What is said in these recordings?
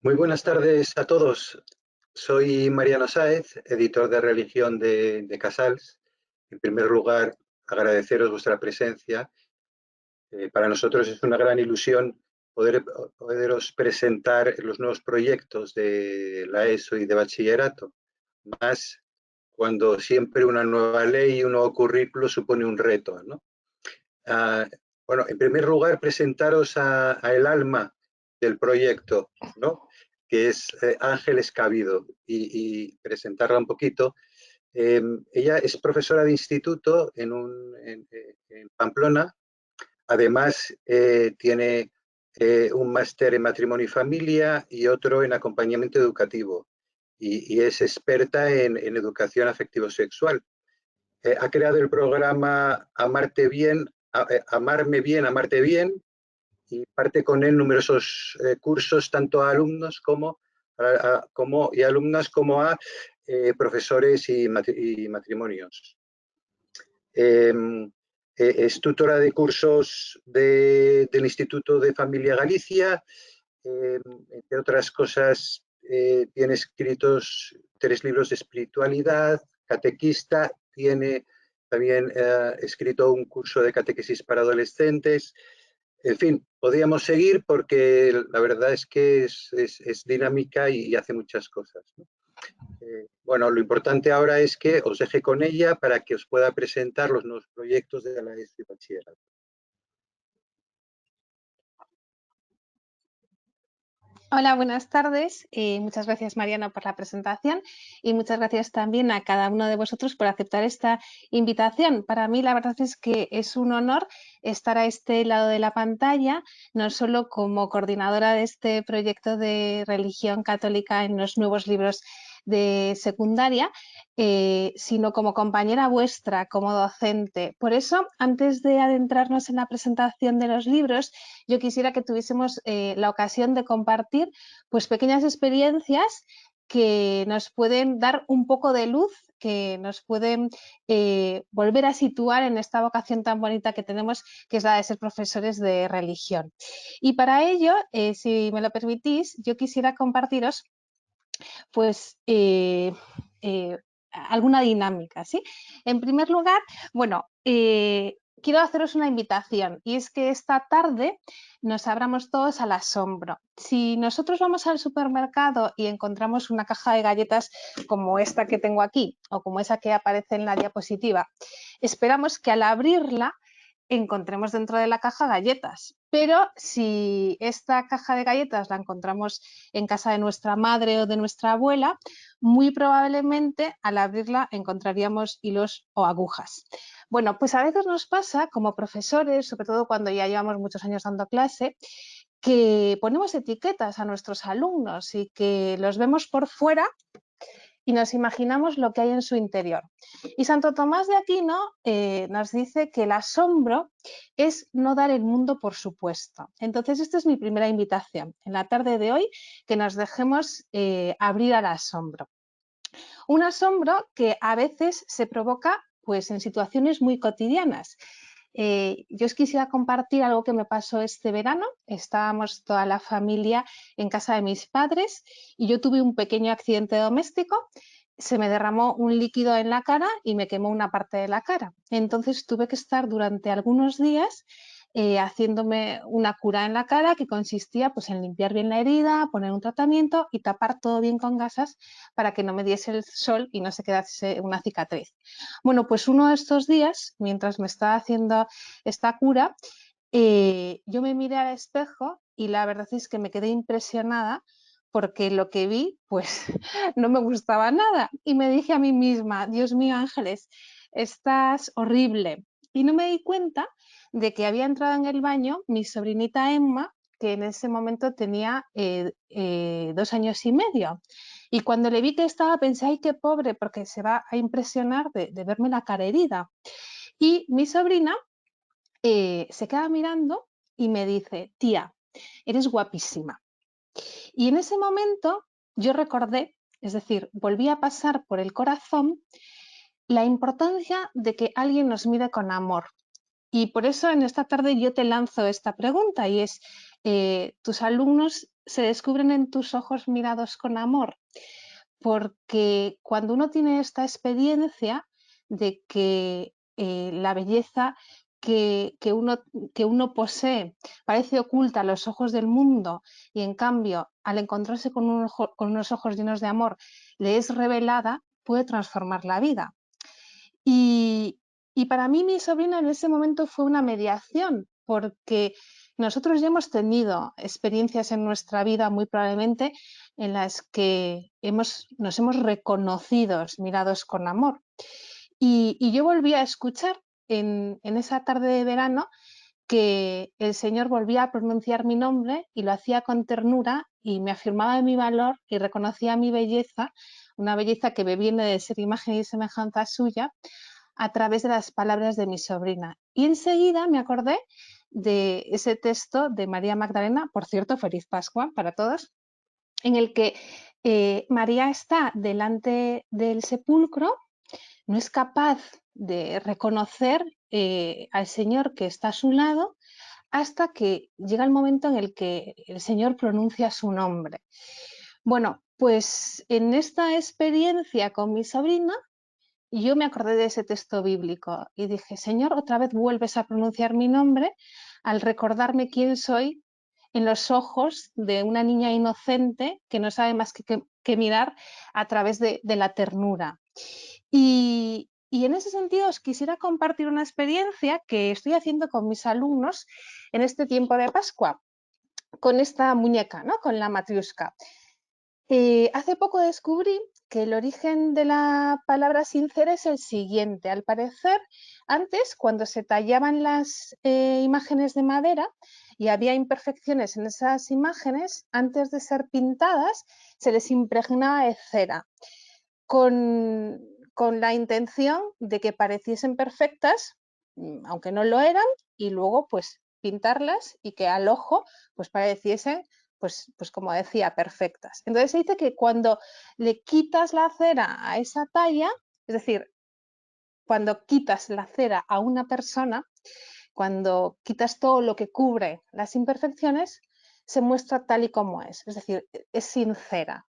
Muy buenas tardes a todos. Soy Mariano Sáez, editor de religión de Casals. En primer lugar, agradeceros vuestra presencia. Para nosotros es una gran ilusión poderos presentar los nuevos proyectos de la ESO y de bachillerato, más cuando siempre una nueva ley y un nuevo currículo supone un reto, ¿no? Bueno, en primer lugar, presentaros a el alma del proyecto, ¿no? Que es Ángeles Cabido, y presentarla un poquito. Ella es profesora de instituto en Pamplona. Además, tiene un máster en matrimonio y familia y otro en acompañamiento educativo, y es experta en educación afectivo-sexual. Ha creado el programa Amarme Bien, Amarte Bien, y parte con él numerosos cursos, tanto a alumnos y alumnas como a profesores y matrimonios. Es tutora de cursos del Instituto de Familia Galicia. Entre otras cosas, tiene escritos 3 libros de espiritualidad, catequista, tiene también escrito un curso de catequesis para adolescentes. En fin, podríamos seguir porque la verdad es que es dinámica y hace muchas cosas, ¿no? Bueno, lo importante ahora es que os deje con ella para que os pueda presentar los nuevos proyectos de la ESO y bachillerato. Hola, buenas tardes. Muchas gracias, Mariano, por la presentación, y muchas gracias también a cada uno de vosotros por aceptar esta invitación. Para mí, la verdad es que es un honor estar a este lado de la pantalla, no solo como coordinadora de este proyecto de religión católica en los nuevos libros de secundaria, sino como compañera vuestra, como docente. Por eso, antes de adentrarnos en la presentación de los libros, yo quisiera que tuviésemos la ocasión de compartir pues pequeñas experiencias que nos pueden dar un poco de luz, que nos pueden volver a situar en esta vocación tan bonita que tenemos, que es la de ser profesores de religión. Y para ello, si me lo permitís, yo quisiera compartiros pues alguna dinámica, ¿sí? En primer lugar, bueno, quiero haceros una invitación, y es que esta tarde nos abramos todos al asombro. Si nosotros vamos al supermercado y encontramos una caja de galletas como esta que tengo aquí, o como esa que aparece en la diapositiva, esperamos que al abrirla encontremos dentro de la caja galletas. Pero si esta caja de galletas la encontramos en casa de nuestra madre o de nuestra abuela, muy probablemente al abrirla encontraríamos hilos o agujas. Bueno, pues a veces nos pasa como profesores, sobre todo cuando ya llevamos muchos años dando clase, que ponemos etiquetas a nuestros alumnos y que los vemos por fuera y nos imaginamos lo que hay en su interior. Y Santo Tomás de Aquino nos dice que el asombro es no dar el mundo por supuesto. Entonces, esta es mi primera invitación en la tarde de hoy, que nos dejemos abrir al asombro. Un asombro que a veces se provoca pues, en situaciones muy cotidianas. Yo os quisiera compartir algo que me pasó este verano. Estábamos toda la familia en casa de mis padres y yo tuve un pequeño accidente doméstico. Se me derramó un líquido en la cara y me quemó una parte de la cara. Entonces tuve que estar durante algunos días haciéndome una cura en la cara que consistía pues, en limpiar bien la herida, poner un tratamiento y tapar todo bien con gasas para que no me diese el sol y no se quedase una cicatriz. Bueno, pues uno de estos días, mientras me estaba haciendo esta cura, yo me miré al espejo y la verdad es que me quedé impresionada porque lo que vi pues no me gustaba nada y me dije a mí misma, Dios mío, Ángeles, estás horrible. Y no me di cuenta de que había entrado en el baño mi sobrinita Emma, que en ese momento tenía 2 años y medio. Y cuando le vi que estaba, pensé, ay, qué pobre, porque se va a impresionar de verme la cara herida. Y mi sobrina se queda mirando y me dice, tía, eres guapísima. Y en ese momento yo recordé, es decir, volví a pasar por el corazón la importancia de que alguien nos mire con amor. Y por eso en esta tarde yo te lanzo esta pregunta y es, tus alumnos se descubren en tus ojos mirados con amor, porque cuando uno tiene esta experiencia de que la belleza que uno posee parece oculta a los ojos del mundo y en cambio al encontrarse con unos ojos llenos de amor le es revelada, puede transformar la vida. Y para mí mi sobrina en ese momento fue una mediación, porque nosotros ya hemos tenido experiencias en nuestra vida muy probablemente en las que nos hemos reconocido, mirados con amor. Y yo volví a escuchar en esa tarde de verano que el Señor volvía a pronunciar mi nombre y lo hacía con ternura y me afirmaba de mi valor y reconocía mi belleza, una belleza que me viene de ser imagen y semejanza suya, a través de las palabras de mi sobrina. Y enseguida me acordé de ese texto de María Magdalena, por cierto, feliz Pascua para todos, en el que María está delante del sepulcro, no es capaz de reconocer al Señor que está a su lado hasta que llega el momento en el que el Señor pronuncia su nombre. Bueno, pues en esta experiencia con mi sobrina, yo me acordé de ese texto bíblico y dije, Señor, otra vez vuelves a pronunciar mi nombre al recordarme quién soy en los ojos de una niña inocente que no sabe más que mirar a través de la ternura. Y en ese sentido os quisiera compartir una experiencia que estoy haciendo con mis alumnos en este tiempo de Pascua, con esta muñeca, ¿no? Con la matriushka. Hace poco descubrí que el origen de la palabra sincera es el siguiente. Al parecer, antes, cuando se tallaban las imágenes de madera y había imperfecciones en esas imágenes, antes de ser pintadas, se les impregnaba de cera, con la intención de que pareciesen perfectas, aunque no lo eran, y luego pues pintarlas y que al ojo pues pareciesen pues como decía, perfectas. Entonces se dice que cuando le quitas la cera a esa talla, es decir, cuando quitas la cera a una persona, cuando quitas todo lo que cubre las imperfecciones, se muestra tal y como es decir, es sincera.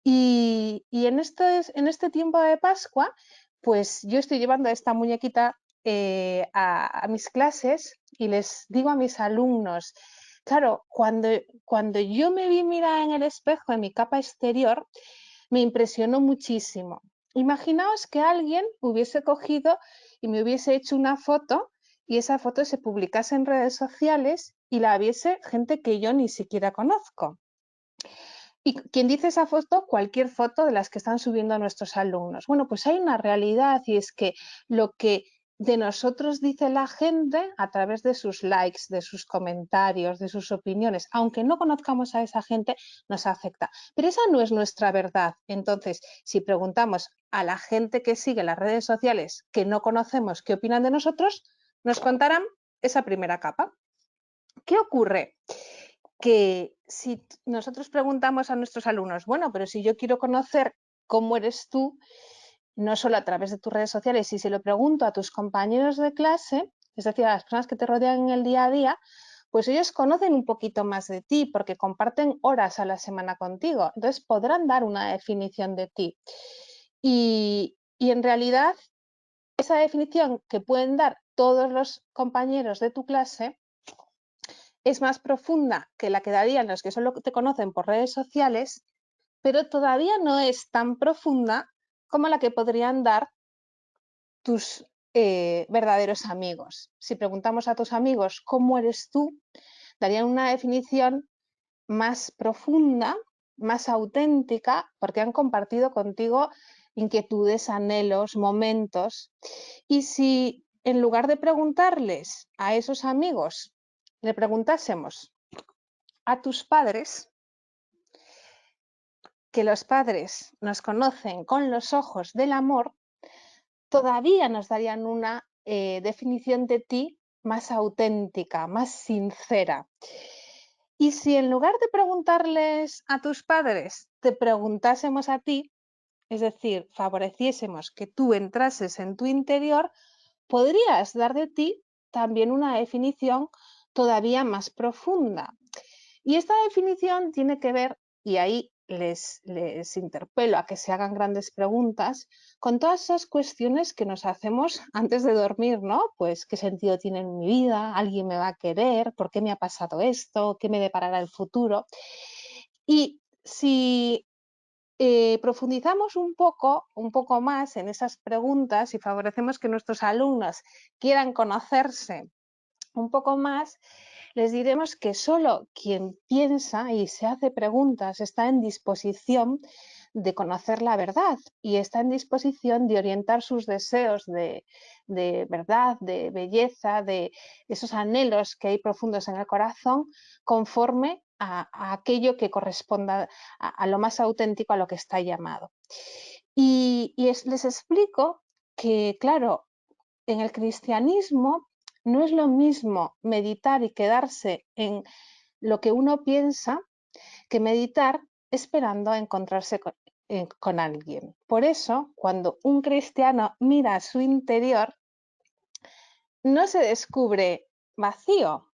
Y en este tiempo de Pascua, pues yo estoy llevando esta muñequita a mis clases y les digo a mis alumnos, claro, cuando yo me vi mirar en el espejo, en mi capa exterior, me impresionó muchísimo. Imaginaos que alguien hubiese cogido y me hubiese hecho una foto y esa foto se publicase en redes sociales y la viese gente que yo ni siquiera conozco. ¿Y quién dice esa foto? Cualquier foto de las que están subiendo nuestros alumnos. Bueno, pues hay una realidad y es que lo que de nosotros dice la gente a través de sus likes, de sus comentarios, de sus opiniones, aunque no conozcamos a esa gente, nos afecta. Pero esa no es nuestra verdad. Entonces, si preguntamos a la gente que sigue las redes sociales que no conocemos qué opinan de nosotros, nos contarán esa primera capa. ¿Qué ocurre? Que si nosotros preguntamos a nuestros alumnos, bueno, pero si yo quiero conocer cómo eres tú, no solo a través de tus redes sociales, y si lo pregunto a tus compañeros de clase, es decir, a las personas que te rodean en el día a día, pues ellos conocen un poquito más de ti porque comparten horas a la semana contigo, entonces podrán dar una definición de ti. Y en realidad, esa definición que pueden dar todos los compañeros de tu clase es más profunda que la que darían los que solo te conocen por redes sociales, pero todavía no es tan profunda como la que podrían dar tus verdaderos amigos. Si preguntamos a tus amigos cómo eres tú, darían una definición más profunda, más auténtica, porque han compartido contigo inquietudes, anhelos, momentos. Y si en lugar de preguntarles a esos amigos, le preguntásemos a tus padres, que los padres nos conocen con los ojos del amor, todavía nos darían una definición de ti más auténtica, más sincera. Y si en lugar de preguntarles a tus padres, te preguntásemos a ti, es decir, favoreciésemos que tú entrases en tu interior, podrías dar de ti también una definición todavía más profunda. Y esta definición tiene que ver, y ahí les interpelo a que se hagan grandes preguntas, con todas esas cuestiones que nos hacemos antes de dormir, ¿no? Pues, ¿qué sentido tiene en mi vida? ¿Alguien me va a querer? ¿Por qué me ha pasado esto? ¿Qué me deparará el futuro? Y si profundizamos un poco más en esas preguntas y favorecemos que nuestros alumnos quieran conocerse un poco más, les diremos que solo quien piensa y se hace preguntas está en disposición de conocer la verdad y está en disposición de orientar sus deseos de verdad, de belleza, de esos anhelos que hay profundos en el corazón, conforme a aquello que corresponda a lo más auténtico, a lo que está llamado. Les explico que, claro, en el cristianismo no es lo mismo meditar y quedarse en lo que uno piensa que meditar esperando a encontrarse con alguien. Por eso, cuando un cristiano mira a su interior, no se descubre vacío,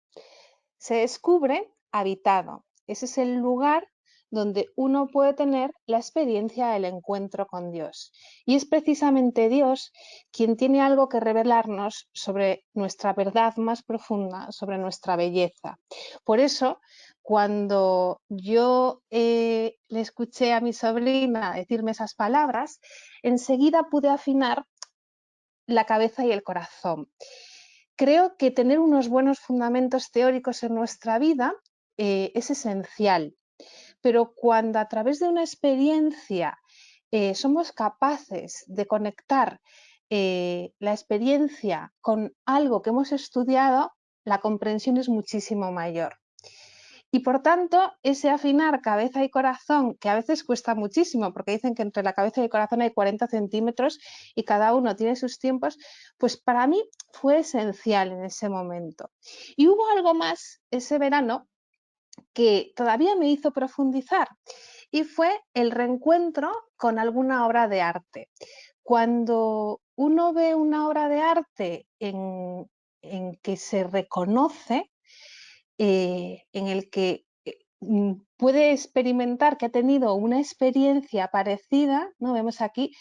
se descubre habitado. Ese es el lugar donde uno puede tener la experiencia del encuentro con Dios. Y es precisamente Dios quien tiene algo que revelarnos sobre nuestra verdad más profunda, sobre nuestra belleza. Por eso, cuando yo le escuché a mi sobrina decirme esas palabras, enseguida pude afinar la cabeza y el corazón. Creo que tener unos buenos fundamentos teóricos en nuestra vida es esencial, pero cuando a través de una experiencia somos capaces de conectar la experiencia con algo que hemos estudiado, la comprensión es muchísimo mayor. Y por tanto, ese afinar cabeza y corazón, que a veces cuesta muchísimo, porque dicen que entre la cabeza y el corazón hay 40 centímetros y cada uno tiene sus tiempos, pues para mí fue esencial en ese momento. Y hubo algo más ese verano que todavía me hizo profundizar y fue el reencuentro con alguna obra de arte. Cuando uno ve una obra de arte en que se reconoce, en el que puede experimentar que ha tenido una experiencia parecida, ¿no? Vemos aquí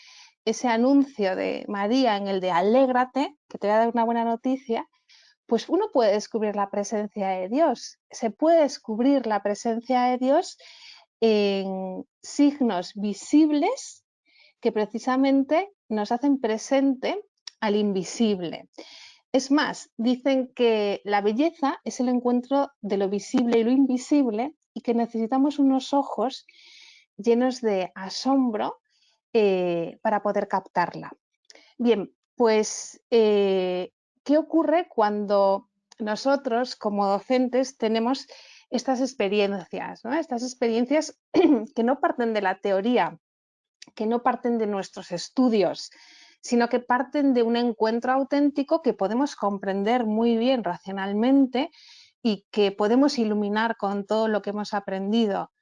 ese anuncio de María en el de Alégrate, que te voy a dar una buena noticia, pues uno puede descubrir la presencia de Dios. Se puede descubrir la presencia de Dios en signos visibles que precisamente nos hacen presente al invisible. Es más, dicen que la belleza es el encuentro de lo visible y lo invisible y que necesitamos unos ojos llenos de asombro para poder captarla. Bien, pues, ¿qué ocurre cuando nosotros como docentes tenemos estas experiencias, ¿no? Estas experiencias que no parten de la teoría, que no parten de nuestros estudios, sino que parten de un encuentro auténtico que podemos comprender muy bien racionalmente y que podemos iluminar con todo lo que hemos aprendido?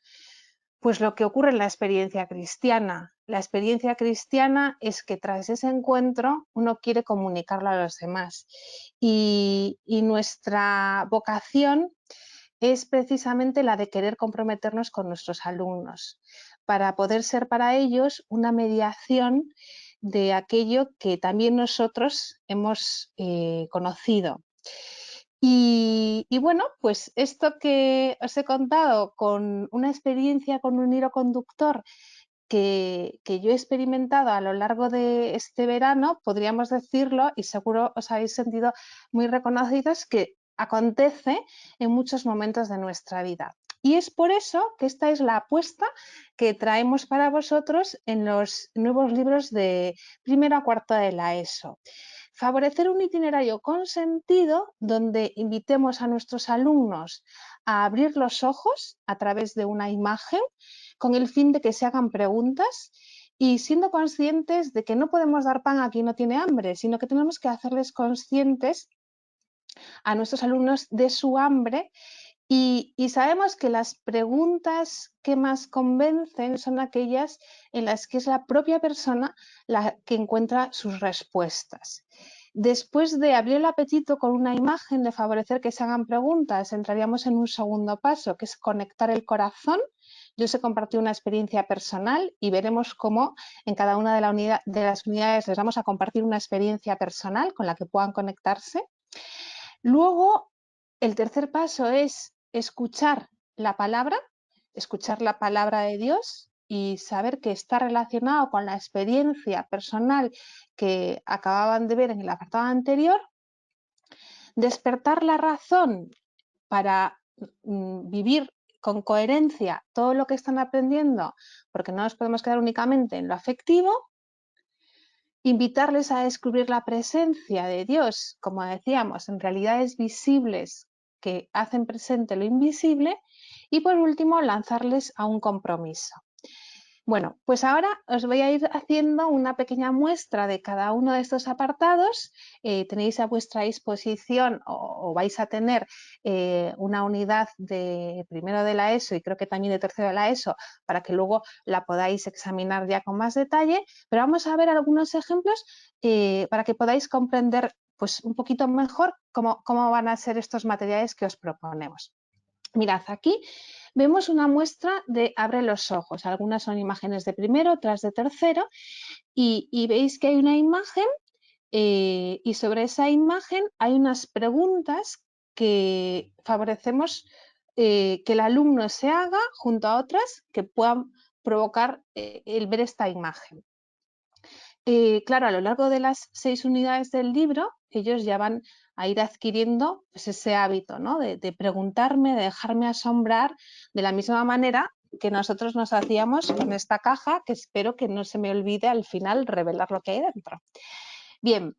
Pues lo que ocurre en la experiencia cristiana. La experiencia cristiana es que tras ese encuentro uno quiere comunicarlo a los demás y nuestra vocación es precisamente la de querer comprometernos con nuestros alumnos para poder ser para ellos una mediación de aquello que también nosotros hemos conocido. Y bueno, pues esto que os he contado con una experiencia con un hilo conductor que yo he experimentado a lo largo de este verano, podríamos decirlo, y seguro os habéis sentido muy reconocidos, que acontece en muchos momentos de nuestra vida. Y es por eso que esta es la apuesta que traemos para vosotros en los nuevos libros de primero a cuarto de la ESO. Favorecer un itinerario con sentido donde invitemos a nuestros alumnos a abrir los ojos a través de una imagen con el fin de que se hagan preguntas y siendo conscientes de que no podemos dar pan a quien no tiene hambre, sino que tenemos que hacerles conscientes a nuestros alumnos de su hambre y sabemos que las preguntas que más convencen son aquellas en las que es la propia persona la que encuentra sus respuestas. Después de abrir el apetito con una imagen, de favorecer que se hagan preguntas, entraríamos en un segundo paso, que es conectar el corazón. Yo os he compartido una experiencia personal y veremos cómo en cada una de las unidades les vamos a compartir una experiencia personal con la que puedan conectarse. Luego, el tercer paso es escuchar la palabra de Dios y saber que está relacionado con la experiencia personal que acababan de ver en el apartado anterior. Despertar la razón para vivir con coherencia todo lo que están aprendiendo, porque no nos podemos quedar únicamente en lo afectivo. Invitarles a descubrir la presencia de Dios, como decíamos, en realidades visibles que hacen presente lo invisible. Y por último, lanzarles a un compromiso. Bueno, pues ahora os voy a ir haciendo una pequeña muestra de cada uno de estos apartados. Tenéis a vuestra disposición o vais a tener una unidad de primero de la ESO y creo que también de tercero de la ESO para que luego la podáis examinar ya con más detalle. Pero vamos a ver algunos ejemplos para que podáis comprender pues, un poquito mejor cómo van a ser estos materiales que os proponemos. Mirad, aquí vemos una muestra de abre los ojos. Algunas son imágenes de primero, otras de tercero. Y veis que hay una imagen y sobre esa imagen hay unas preguntas que favorecemos que el alumno se haga junto a otras que puedan provocar el ver esta imagen. Claro, a lo largo de las 6 unidades del libro, ellos ya van a ir adquiriendo pues, ese hábito, ¿no? de preguntarme, de dejarme asombrar de la misma manera que nosotros nos hacíamos con esta caja, que espero que no se me olvide al final revelar lo que hay dentro. Bien,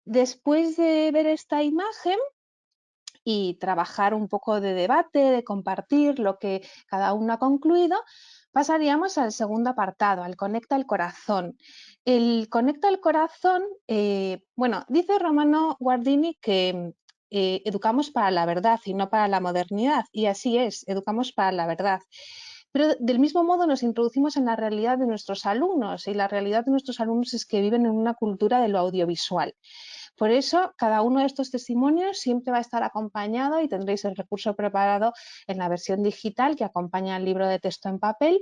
después de ver esta imagen y trabajar un poco de debate, de compartir lo que cada uno ha concluido, pasaríamos al segundo apartado, al conecta el corazón. El conecta el corazón, bueno, dice Romano Guardini que educamos para la verdad y no para la modernidad, y así es, educamos para la verdad. Pero del mismo modo nos introducimos en la realidad de nuestros alumnos, y la realidad de nuestros alumnos es que viven en una cultura de lo audiovisual. Por eso, cada uno de estos testimonios siempre va a estar acompañado y tendréis el recurso preparado en la versión digital que acompaña al libro de texto en papel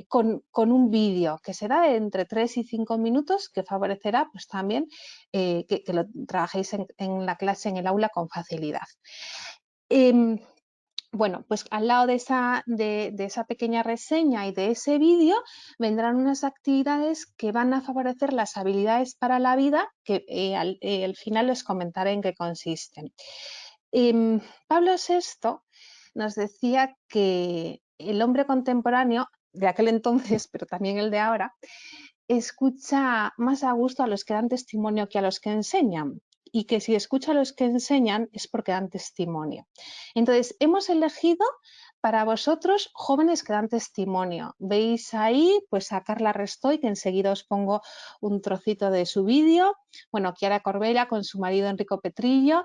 con un vídeo que será de entre 3 y 5 minutos que favorecerá pues, también que lo trabajéis en la clase, en el aula con facilidad. Bueno, pues al lado de esa pequeña reseña y de ese vídeo vendrán unas actividades que van a favorecer las habilidades para la vida que al final les comentaré en qué consisten. Pablo VI nos decía que el hombre contemporáneo de aquel entonces, pero también el de ahora, escucha más a gusto a los que dan testimonio que a los que enseñan, y que si escucha a los que enseñan es porque dan testimonio. Entonces, hemos elegido para vosotros jóvenes que dan testimonio. Veis ahí pues a Carla Restoy, que enseguida os pongo un trocito de su vídeo. Bueno, Chiara Corbella con su marido Enrico Petrillo,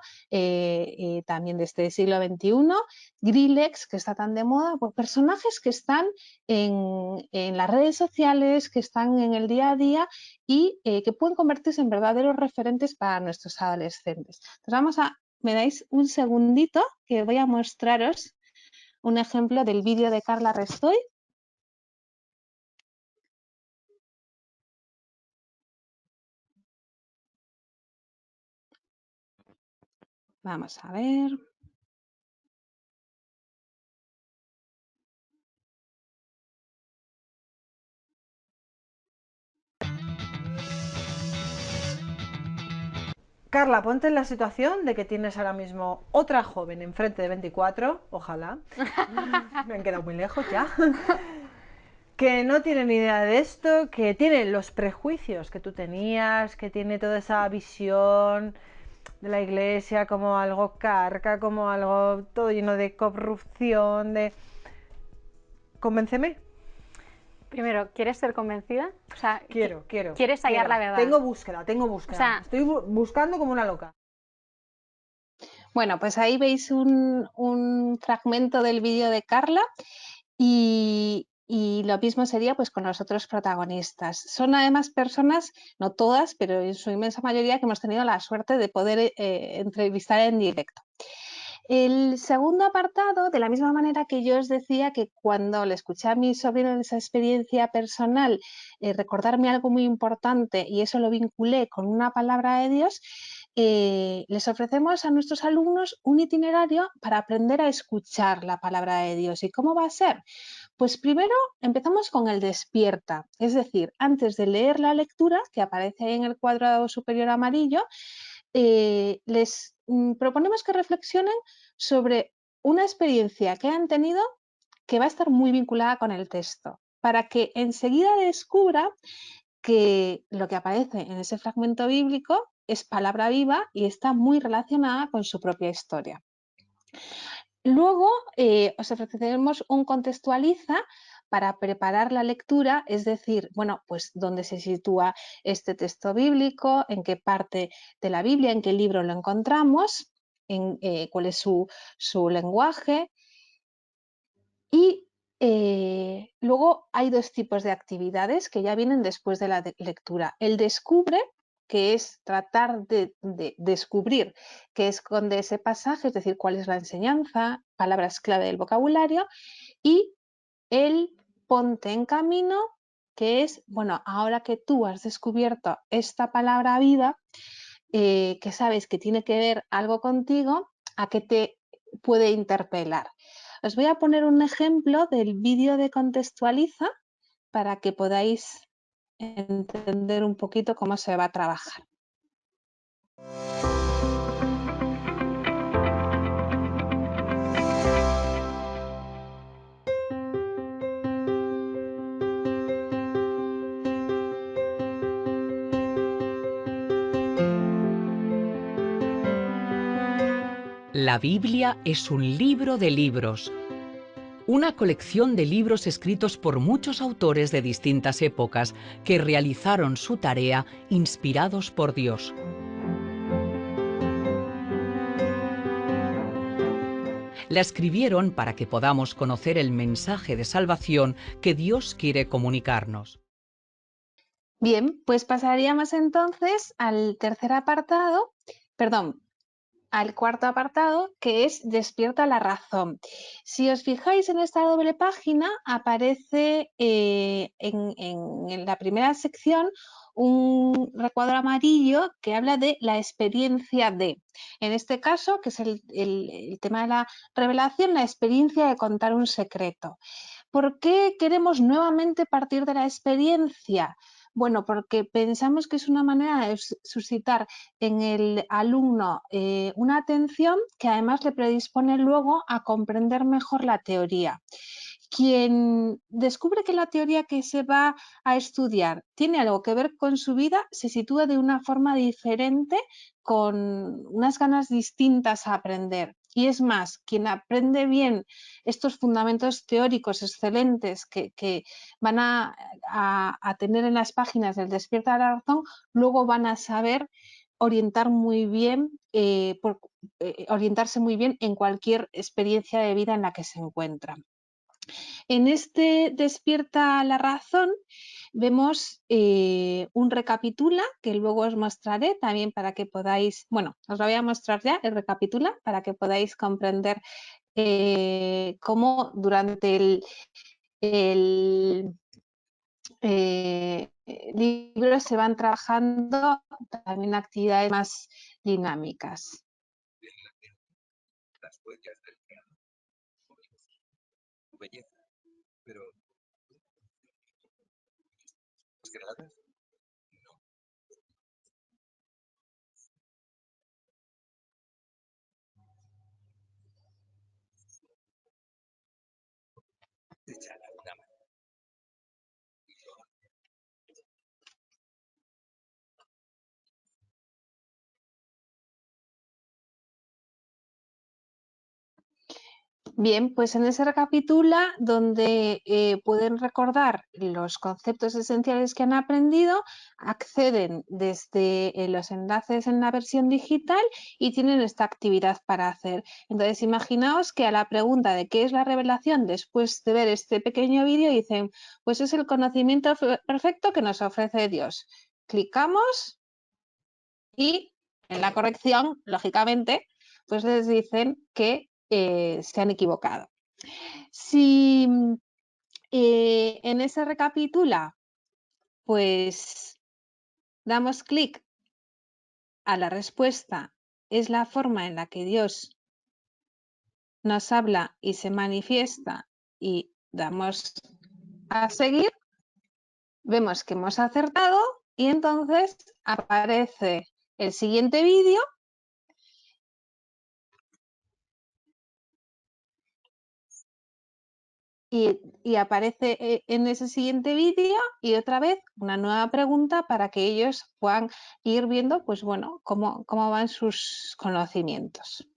también de este siglo XXI. Grillex, que está tan de moda, pues personajes que están en las redes sociales, que están en el día a día y que pueden convertirse en verdaderos referentes para nuestros adolescentes. Entonces me dais un segundito que voy a mostraros un ejemplo del vídeo de Carla Restoy. Vamos a ver. Carla, ponte en la situación de que tienes ahora mismo otra joven enfrente de 24, ojalá, me han quedado muy lejos ya, que no tiene ni idea de esto, que tiene los prejuicios que tú tenías, que tiene toda esa visión de la iglesia como algo carca, como algo todo lleno de corrupción, de... Convénceme. Primero, ¿quieres ser convencida? O sea, quiero. ¿Quieres hallar la verdad? Tengo búsqueda. O sea, estoy buscando como una loca. Bueno, pues ahí veis un fragmento del vídeo de Carla y Y lo mismo sería pues con los otros protagonistas. Son además personas, no todas, pero en su inmensa mayoría, que hemos tenido la suerte de poder entrevistar en directo. El segundo apartado, de la misma manera que yo os decía que cuando le escuché a mi sobrino en esa experiencia personal recordarme algo muy importante y eso lo vinculé con una palabra de Dios, les ofrecemos a nuestros alumnos un itinerario para aprender a escuchar la palabra de Dios. ¿Y cómo va a ser? Pues primero empezamos con el despierta, es decir, antes de leer la lectura que aparece ahí en el cuadrado superior amarillo, les proponemos que reflexionen sobre una experiencia que han tenido que va a estar muy vinculada con el texto, para que enseguida descubra que lo que aparece en ese fragmento bíblico es palabra viva y está muy relacionada con su propia historia. Luego os ofreceremos un contextualiza para preparar la lectura, es decir, bueno, pues dónde se sitúa este texto bíblico, en qué parte de la Biblia, en qué libro lo encontramos, cuál es su lenguaje. Y luego hay dos tipos de actividades que ya vienen después de la lectura. El descubre, que es tratar de descubrir qué esconde ese pasaje, es decir, cuál es la enseñanza, palabras clave del vocabulario, y el ponte en camino, que es, bueno, ahora que tú has descubierto esta palabra viva, que sabes que tiene que ver algo contigo, ¿a qué te puede interpelar? Os voy a poner un ejemplo del vídeo de Contextualiza para que podáis entender un poquito cómo se va a trabajar. La Biblia es un libro de libros, una colección de libros escritos por muchos autores de distintas épocas que realizaron su tarea inspirados por Dios. La escribieron para que podamos conocer el mensaje de salvación que Dios quiere comunicarnos. Bien, pues pasaríamos entonces al tercer apartado, perdón, al cuarto apartado, que es Despierta la razón. Si os fijáis en esta doble página, aparece en la primera sección un recuadro amarillo que habla de la experiencia de. En este caso, que es el tema de la revelación, la experiencia de contar un secreto. ¿Por qué queremos nuevamente partir de la experiencia? Bueno, porque pensamos que es una manera de suscitar en el alumno una atención que además le predispone luego a comprender mejor la teoría. Quien descubre que la teoría que se va a estudiar tiene algo que ver con su vida, se sitúa de una forma diferente, con unas ganas distintas a aprender. Y es más, quien aprende bien estos fundamentos teóricos excelentes que van a tener en las páginas del Despierta la Razón, luego van a saber orientarse muy bien en cualquier experiencia de vida en la que se encuentran. En este Despierta la Razón vemos un recapitula que luego os mostraré también para que podáis, bueno, os lo voy a mostrar ya, el recapitula, para que podáis comprender cómo durante el libro se van trabajando también actividades más dinámicas. Las huellas del piano. Su belleza, pero las granadas no. Echará una mano. Bien, pues en ese recapitula donde pueden recordar los conceptos esenciales que han aprendido, acceden desde los enlaces en la versión digital y tienen esta actividad para hacer. Entonces, imaginaos que a la pregunta de qué es la revelación después de ver este pequeño vídeo dicen, pues es el conocimiento perfecto que nos ofrece Dios. Clicamos y en la corrección, lógicamente, pues les dicen que se han equivocado. Si en ese recapitula, pues damos clic a la respuesta, es la forma en la que Dios nos habla y se manifiesta y damos a seguir, vemos que hemos acertado y entonces aparece el siguiente vídeo. Y aparece en ese siguiente vídeo y otra vez una nueva pregunta para que ellos puedan ir viendo, pues bueno, cómo van sus conocimientos.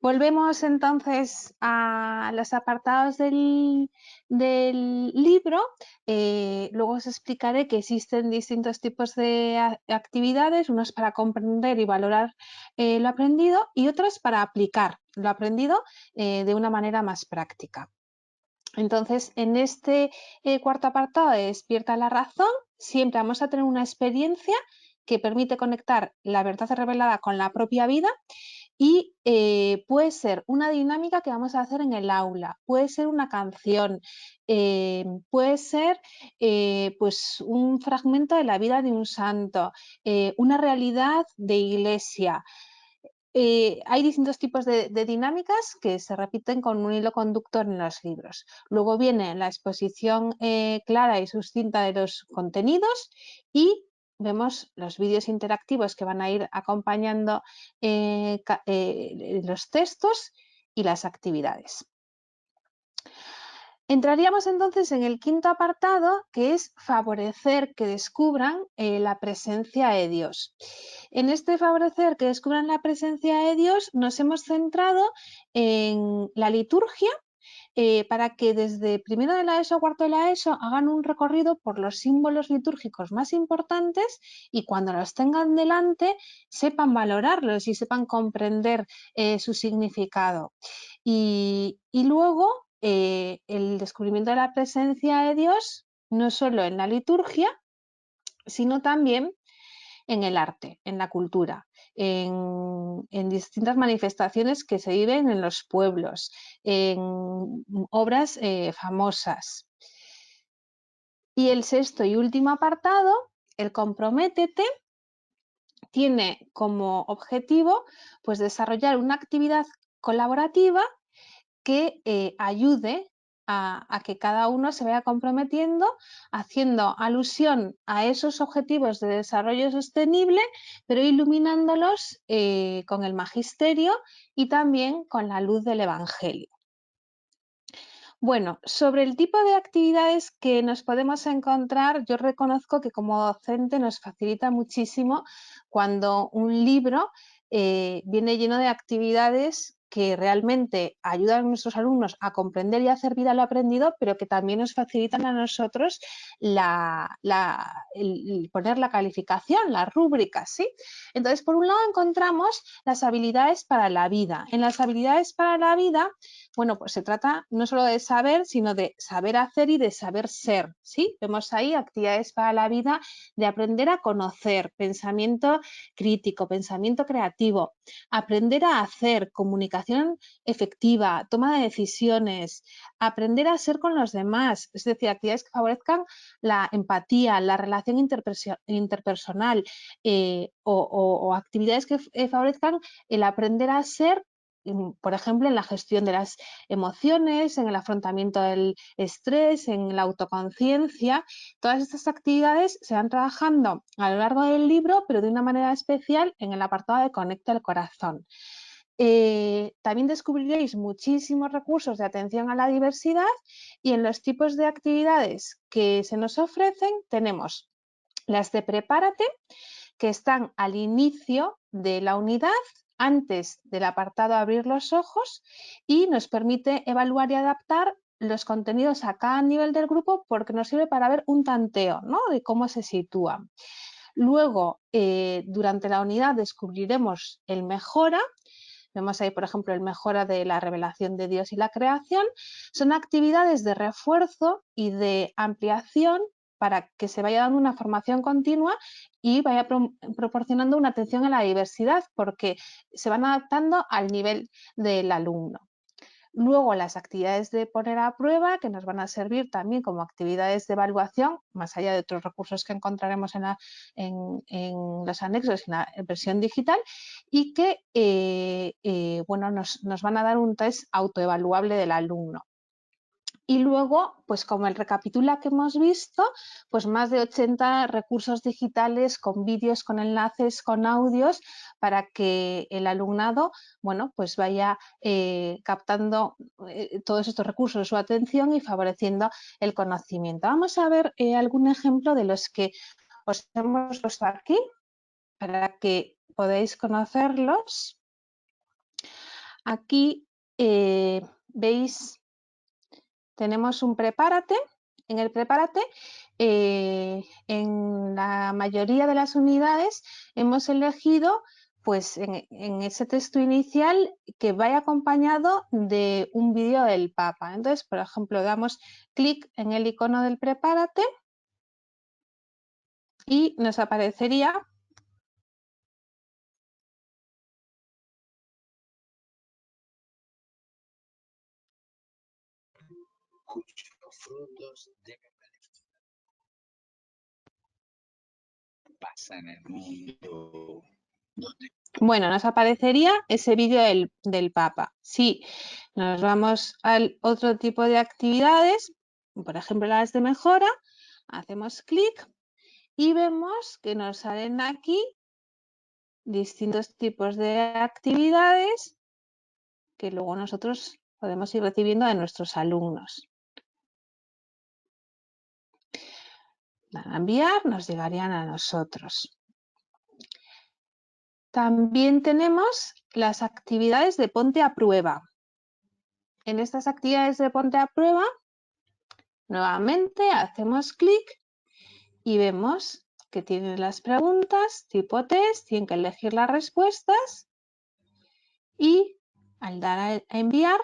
Volvemos entonces a los apartados del libro. Luego os explicaré que existen distintos tipos de actividades, unos para comprender y valorar lo aprendido y otros para aplicar lo aprendido de una manera más práctica. Entonces, en este cuarto apartado de Despierta la razón, siempre vamos a tener una experiencia que permite conectar la verdad revelada con la propia vida y puede ser una dinámica que vamos a hacer en el aula, puede ser una canción, puede ser pues un fragmento de la vida de un santo, una realidad de iglesia. Hay distintos tipos de dinámicas que se repiten con un hilo conductor en los libros. Luego viene la exposición clara y sucinta de los contenidos y vemos los vídeos interactivos que van a ir acompañando los textos y las actividades. Entraríamos entonces en el quinto apartado, que es favorecer que descubran la presencia de Dios. En este favorecer que descubran la presencia de Dios nos hemos centrado en la liturgia para que desde primero de la ESO a cuarto de la ESO hagan un recorrido por los símbolos litúrgicos más importantes y cuando los tengan delante sepan valorarlos y sepan comprender su significado. Y luego el descubrimiento de la presencia de Dios no solo en la liturgia, sino también en el arte, en la cultura, en distintas manifestaciones que se viven en los pueblos, en obras famosas. Y el sexto y último apartado, el comprométete, tiene como objetivo pues, desarrollar una actividad colaborativa que ayude a que cada uno se vaya comprometiendo, haciendo alusión a esos objetivos de desarrollo sostenible, pero iluminándolos con el magisterio y también con la luz del Evangelio. Bueno, sobre el tipo de actividades que nos podemos encontrar, yo reconozco que como docente nos facilita muchísimo cuando un libro viene lleno de actividades que realmente ayudan a nuestros alumnos a comprender y a hacer vida lo aprendido, pero que también nos facilitan a nosotros el poner la calificación, las rúbricas, ¿sí? Entonces, por un lado encontramos las habilidades para la vida. En las habilidades para la vida, bueno, pues se trata no solo de saber, sino de saber hacer y de saber ser, ¿sí? Vemos ahí actividades para la vida de aprender a conocer, pensamiento crítico, pensamiento creativo, aprender a hacer, comunicación efectiva, toma de decisiones, aprender a ser con los demás, es decir, actividades que favorezcan la empatía, la relación interpersonal o actividades que favorezcan el aprender a ser, por ejemplo, en la gestión de las emociones, en el afrontamiento del estrés, en la autoconciencia. Todas estas actividades se van trabajando a lo largo del libro, pero de una manera especial en el apartado de Conecta el Corazón. También descubriréis muchísimos recursos de atención a la diversidad y en los tipos de actividades que se nos ofrecen tenemos las de Prepárate, que están al inicio de la unidad, antes del apartado Abrir los ojos y nos permite evaluar y adaptar los contenidos a cada nivel del grupo porque nos sirve para ver un tanteo, ¿no?, de cómo se sitúan. Luego, durante la unidad descubriremos el mejora. Vemos ahí, por ejemplo, el mejora de la revelación de Dios y la creación. Son actividades de refuerzo y de ampliación para que se vaya dando una formación continua y vaya proporcionando una atención a la diversidad, porque se van adaptando al nivel del alumno. Luego las actividades de poner a prueba, que nos van a servir también como actividades de evaluación, más allá de otros recursos que encontraremos en los anexos y en la versión digital, y que bueno, nos van a dar un test autoevaluable del alumno. Y luego, pues como el recapitula que hemos visto, pues más de 80 recursos digitales con vídeos, con enlaces, con audios, para que el alumnado, bueno, pues vaya captando todos estos recursos, su atención y favoreciendo el conocimiento. Vamos a ver algún ejemplo de los que os hemos puesto aquí para que podáis conocerlos. Aquí veis, tenemos un prepárate. En el prepárate, en la mayoría de las unidades hemos elegido, pues en ese texto inicial, que vaya acompañado de un vídeo del Papa. Entonces, por ejemplo, damos clic en el icono del prepárate y nos aparecería frutos de pasa en el mundo. Bueno, nos aparecería ese vídeo del Papa. Si nos vamos al otro tipo de actividades, por ejemplo las de mejora, hacemos clic y vemos que nos salen aquí distintos tipos de actividades que luego nosotros podemos ir recibiendo de nuestros alumnos. Para enviar, nos llegarían a nosotros. También tenemos las actividades de ponte a prueba. En estas actividades de ponte a prueba, nuevamente hacemos clic y vemos que tienen las preguntas tipo test, tienen que elegir las respuestas y al dar a enviar,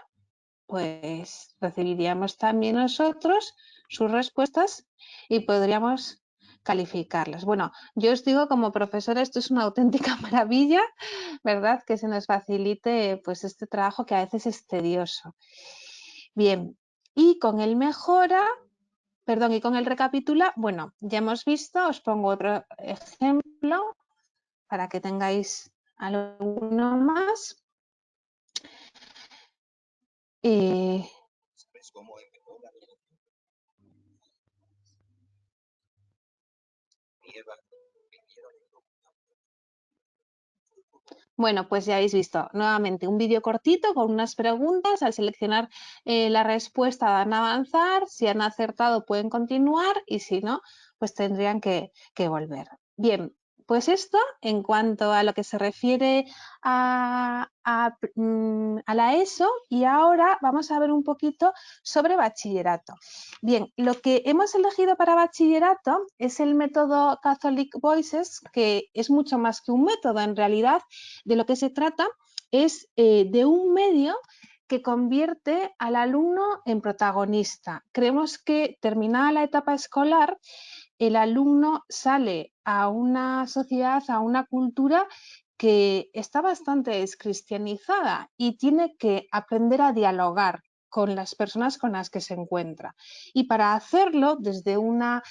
pues recibiríamos también nosotros sus respuestas y podríamos calificarlas. Bueno, yo os digo, como profesora, esto es una auténtica maravilla, ¿verdad? Que se nos facilite pues este trabajo que a veces es tedioso. Bien, y con el mejora, perdón, y con el recapitula, bueno, ya hemos visto, os pongo otro ejemplo para que tengáis alguno más. Bueno, pues ya habéis visto nuevamente un vídeo cortito con unas preguntas. Al seleccionar la respuesta dan a avanzar. Si han acertado pueden continuar y si no, pues tendrían que volver. Bien, pues esto en cuanto a lo que se refiere a la ESO, y ahora vamos a ver un poquito sobre bachillerato. Bien, lo que hemos elegido para bachillerato es el método Catholic Voices, que es mucho más que un método. En realidad, de lo que se trata es de un medio que convierte al alumno en protagonista. Creemos que terminada la etapa escolar, el alumno sale a una sociedad, a una cultura que está bastante descristianizada y tiene que aprender a dialogar con las personas con las que se encuentra. Y para hacerlo desde una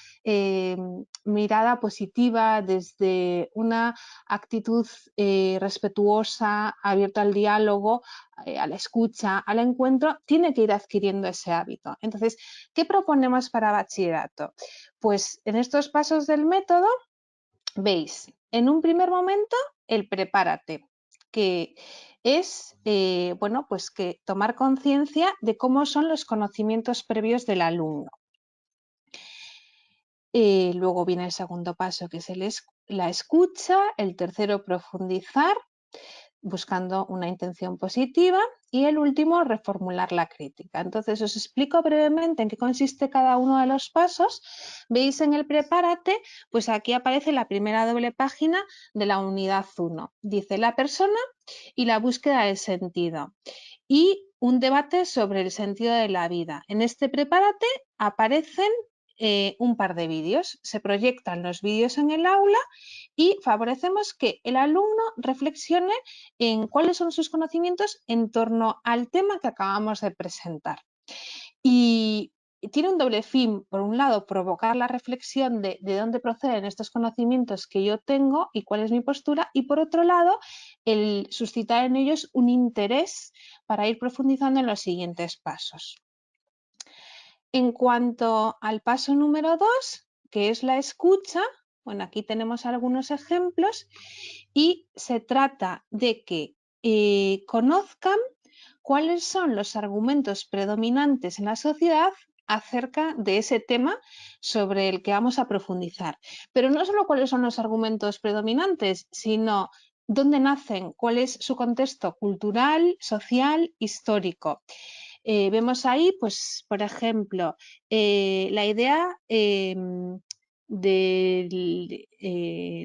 mirada positiva, desde una actitud respetuosa, abierta al diálogo, a la escucha, al encuentro, tiene que ir adquiriendo ese hábito. Entonces, ¿qué proponemos para bachillerato? Pues en estos pasos del método, veis, en un primer momento, el prepárate, que es, bueno, pues que tomar conciencia de cómo son los conocimientos previos del alumno. Luego viene el segundo paso, que es la escucha. El tercero, profundizar. buscando una intención positiva, y el último, reformular la crítica. Entonces os explico brevemente en qué consiste cada uno de los pasos. Veis en el prepárate, pues aquí aparece la primera doble página de la unidad 1. Dice la persona y la búsqueda del sentido, y un debate sobre el sentido de la vida. En este prepárate aparecen un par de vídeos, se proyectan los vídeos en el aula y favorecemos que el alumno reflexione en cuáles son sus conocimientos en torno al tema que acabamos de presentar. Y tiene un doble fin: por un lado, provocar la reflexión de dónde proceden estos conocimientos que yo tengo y cuál es mi postura, y por otro lado, el suscitar en ellos un interés para ir profundizando en los siguientes pasos. En cuanto al paso número 2, que es la escucha, bueno, aquí tenemos algunos ejemplos y se trata de que conozcan cuáles son los argumentos predominantes en la sociedad acerca de ese tema sobre el que vamos a profundizar. Pero no solo cuáles son los argumentos predominantes, sino dónde nacen, cuál es su contexto cultural, social, histórico. Vemos ahí, pues, por ejemplo, la idea de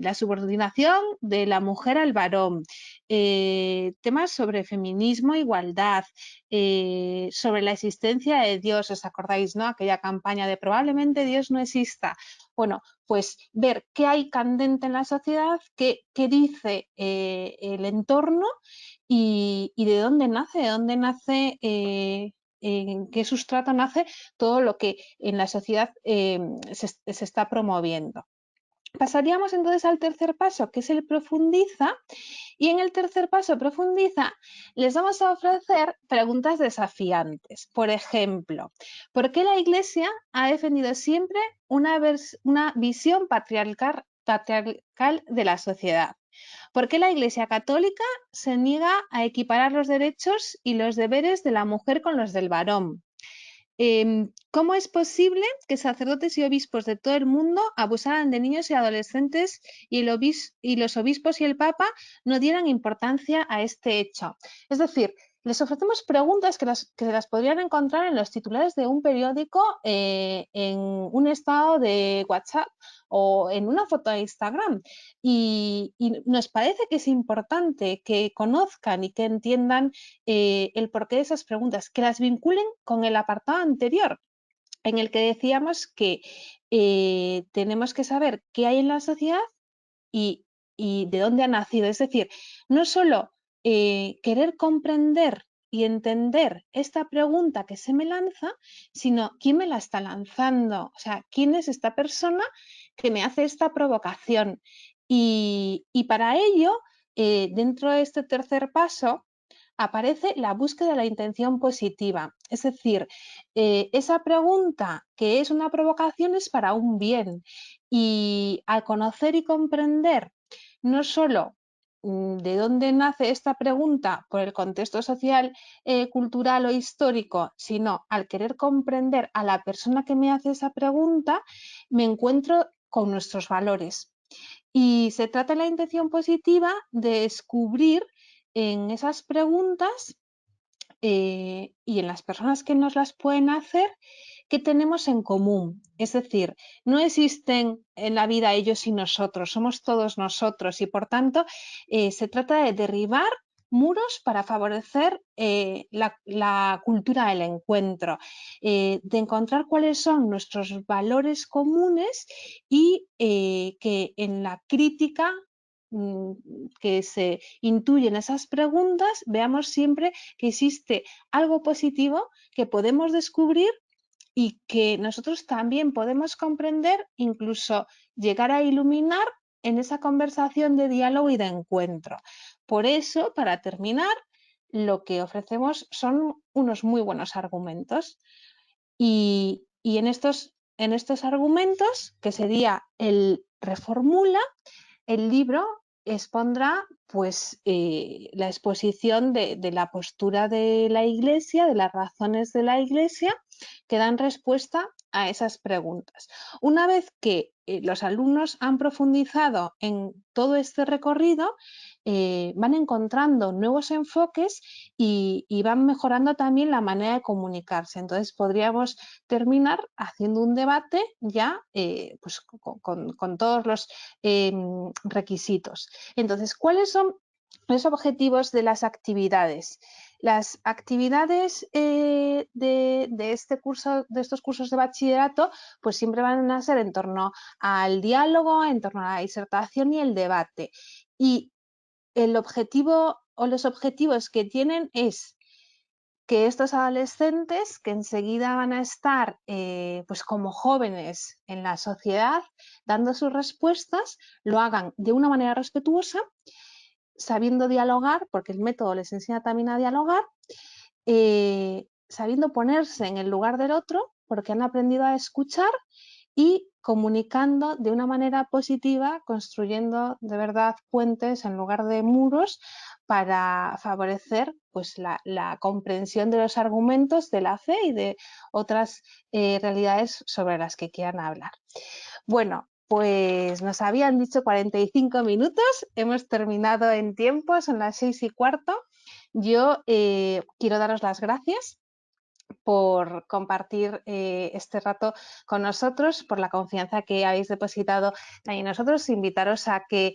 la subordinación de la mujer al varón, temas sobre feminismo, igualdad, sobre la existencia de Dios. ¿Os acordáis, no? Aquella campaña de probablemente Dios no exista. Bueno, pues ver qué hay candente en la sociedad, qué dice el entorno y de dónde nace, en qué sustrato nace todo lo que en la sociedad se está promoviendo. Pasaríamos entonces al tercer paso, que es el profundiza, y en el tercer paso, profundiza, les vamos a ofrecer preguntas desafiantes. Por ejemplo, ¿por qué la Iglesia ha defendido siempre una visión patriarcal de la sociedad? ¿Por qué la Iglesia Católica se niega a equiparar los derechos y los deberes de la mujer con los del varón? ¿Cómo es posible que sacerdotes y obispos de todo el mundo abusaran de niños y adolescentes y los obispos y el Papa no dieran importancia a este hecho? Es decir, les ofrecemos preguntas que las podrían encontrar en los titulares de un periódico, en un estado de WhatsApp o en una foto de Instagram. Y nos parece que es importante que conozcan y que entiendan el porqué de esas preguntas, que las vinculen con el apartado anterior, en el que decíamos que tenemos que saber qué hay en la sociedad y de dónde ha nacido. Es decir, no solo querer comprender y entender esta pregunta que se me lanza, sino quién me la está lanzando, o sea, quién es esta persona que me hace esta provocación. Y para ello, dentro de este tercer paso, aparece la búsqueda de la intención positiva. Es decir, esa pregunta que es una provocación es para un bien, y al conocer y comprender no solo de dónde nace esta pregunta por el contexto social, cultural o histórico, sino al querer comprender a la persona que me hace esa pregunta, me encuentro con nuestros valores. Y se trata de la intención positiva de descubrir en esas preguntas y en las personas que nos las pueden hacer, ¿qué tenemos en común? Es decir, no existen en la vida ellos y nosotros, somos todos nosotros, y por tanto se trata de derribar muros para favorecer la cultura del encuentro, de encontrar cuáles son nuestros valores comunes y que en la crítica que se intuyen esas preguntas veamos siempre que existe algo positivo que podemos descubrir y que nosotros también podemos comprender, incluso llegar a iluminar en esa conversación de diálogo y de encuentro. Por eso, para terminar, lo que ofrecemos son unos muy buenos argumentos, y en estos argumentos, que sería el reformula, el libro expondrá pues la exposición de la postura de la Iglesia, de las razones de la Iglesia que dan respuesta a esas preguntas. Una vez que los alumnos han profundizado en todo este recorrido, van encontrando nuevos enfoques y van mejorando también la manera de comunicarse. Entonces podríamos terminar haciendo un debate ya pues con todos los requisitos. Entonces, ¿cuáles son los objetivos de las actividades? Las actividades de estos cursos de bachillerato pues siempre van a ser en torno al diálogo, en torno a la disertación y el debate. Y el objetivo o los objetivos que tienen es que estos adolescentes que enseguida van a estar pues como jóvenes en la sociedad dando sus respuestas, lo hagan de una manera respetuosa, sabiendo dialogar, porque el método les enseña también a dialogar, sabiendo ponerse en el lugar del otro, porque han aprendido a escuchar y comunicando de una manera positiva, construyendo de verdad puentes en lugar de muros para favorecer pues, la comprensión de los argumentos de la fe y de otras realidades sobre las que quieran hablar. Bueno, pues nos habían dicho 45 minutos, hemos terminado en tiempo, son las 6:15. Yo quiero daros las gracias por compartir este rato con nosotros, por la confianza que habéis depositado en nosotros, invitaros a que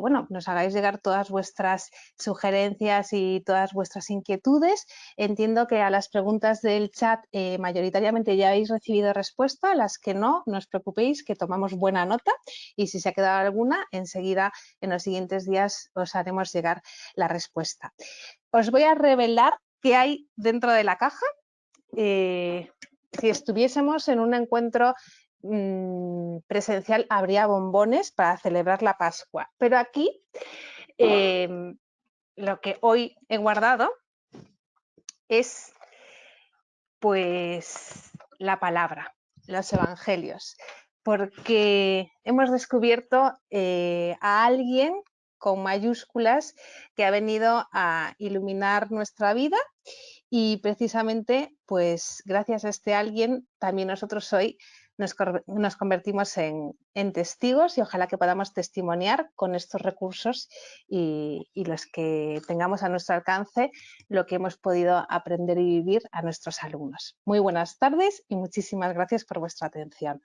bueno, nos hagáis llegar todas vuestras sugerencias y todas vuestras inquietudes. Entiendo que a las preguntas del chat mayoritariamente ya habéis recibido respuesta, a las que no, no os preocupéis, que tomamos buena nota y si se ha quedado alguna, enseguida en los siguientes días os haremos llegar la respuesta. Os voy a revelar qué hay dentro de la caja. Si estuviésemos en un encuentro presencial habría bombones para celebrar la Pascua, pero aquí lo que hoy he guardado es pues la palabra, los evangelios, porque hemos descubierto a alguien con mayúsculas que ha venido a iluminar nuestra vida. Y precisamente, pues gracias a este alguien, también nosotros hoy nos convertimos en testigos y ojalá que podamos testimoniar con estos recursos y los que tengamos a nuestro alcance lo que hemos podido aprender y vivir a nuestros alumnos. Muy buenas tardes y muchísimas gracias por vuestra atención.